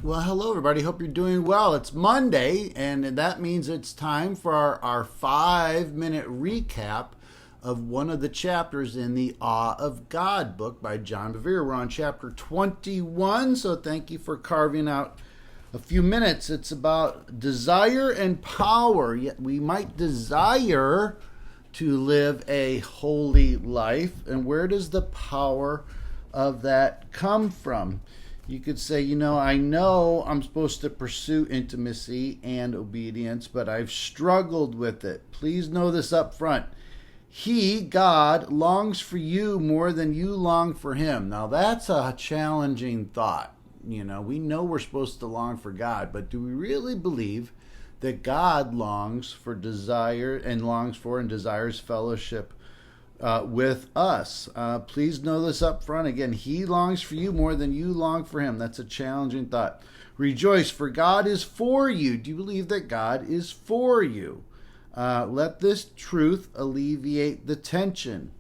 Well, hello, everybody. Hope you're doing well. It's Monday, and that means it's time for our 5-minute recap of one of the chapters in the Awe of God book by John Bevere. We're on chapter 21, so thank you for carving out a few minutes. It's about desire and power. Yet we might desire to live a holy life, and where does the power of that come from? You could say, I know I'm supposed to pursue intimacy and obedience, but I've struggled with it. Please know this up front. He, God, longs for you more than you long for him. Now, that's a challenging thought. We know we're supposed to long for God, but do we really believe that God longs for and desires fellowship with us? Please know this up front. Again, he longs for you more than you long for him. That's a challenging thought. Rejoice, for God is for you. Do you believe that God is for you? Let this truth alleviate the tension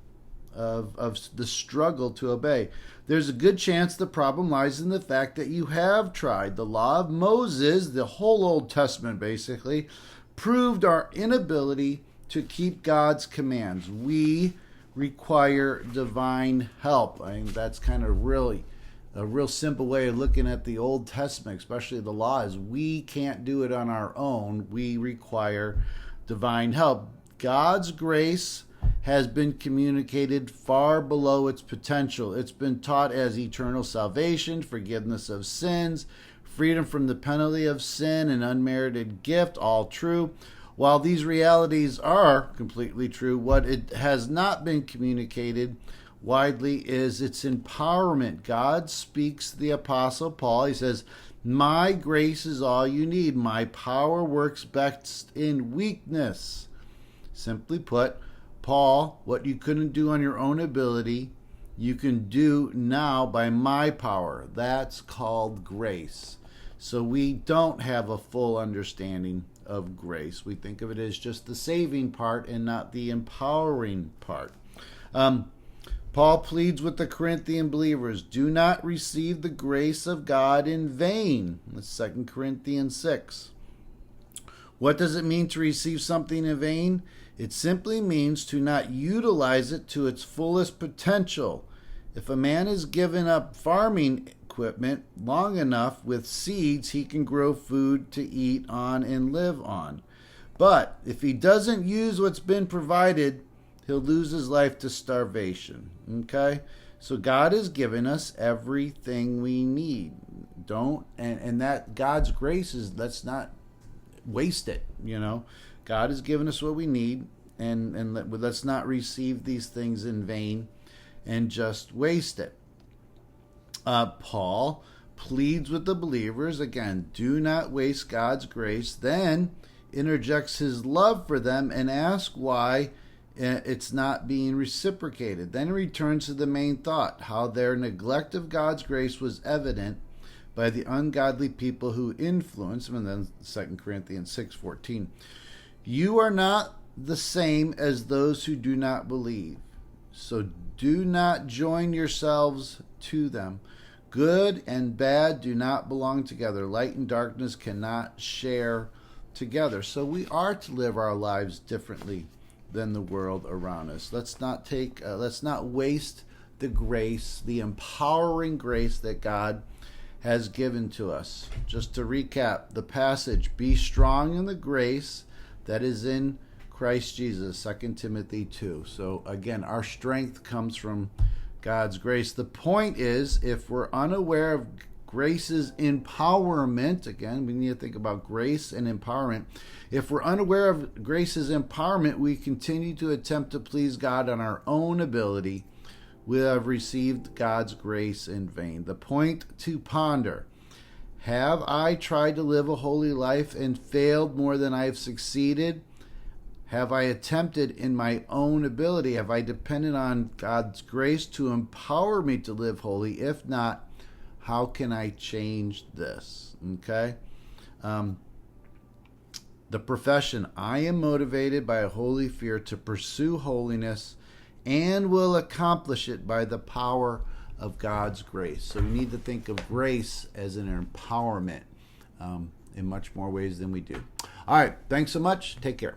of the struggle to obey. There's a good chance the problem lies in the fact that you have tried. The law of Moses, the whole Old Testament basically, proved our inability to keep God's commands. We require divine help. I mean, that's kind of really a real simple way of looking at the Old Testament, especially the law, is we can't do it on our own. We require divine help. God's grace has been communicated far below its potential. It's been taught as eternal salvation, forgiveness of sins, freedom from the penalty of sin, and unmerited gift, all true. While these realities are completely true, what it has not been communicated widely is its empowerment. God speaks to the Apostle Paul. He says, "My grace is all you need. My power works best in weakness." Simply put, Paul, what you couldn't do on your own ability, you can do now by my power. That's called grace. So we don't have a full understanding of grace. We think of it as just the saving part and not the empowering part. Paul pleads with the Corinthian believers, do not receive the grace of God in vain. That's 2 Corinthians 6. What does it mean to receive something in vain? It simply means to not utilize it to its fullest potential. If a man is given up farming equipment long enough with seeds, he can grow food to eat on and live on. But if he doesn't use what's been provided, he'll lose his life to starvation. Okay? So God has given us everything we need. And that God's grace is, let's not waste it, God has given us what we need, and let's not receive these things in vain and just waste it. Paul pleads with the believers, again, do not waste God's grace, then interjects his love for them and asks why it's not being reciprocated. Then he returns to the main thought, how their neglect of God's grace was evident by the ungodly people who influenced them. And then 2 Corinthians 6:14. You are not the same as those who do not believe. So do not join yourselves to them. Good and bad do not belong together. Light and darkness cannot share together. So we are to live our lives differently than the world around us. Let's not waste the grace, the empowering grace that God has given to us. Just to recap the passage, be strong in the grace that is in Christ Jesus, 2 Timothy 2. So again, our strength comes from God's grace. The point is, if we're unaware of grace's empowerment, again, we need to think about grace and empowerment. If we're unaware of grace's empowerment, we continue to attempt to please God on our own ability. We have received God's grace in vain. The point to ponder: have I tried to live a holy life and failed more than I have succeeded? Have I attempted in my own ability? Have I depended on God's grace to empower me to live holy? If not, how can I change this? Okay? The profession: I am motivated by a holy fear to pursue holiness and will accomplish it by the power of God's grace. So we need to think of grace as an empowerment in much more ways than we do. All right. Thanks so much. Take care.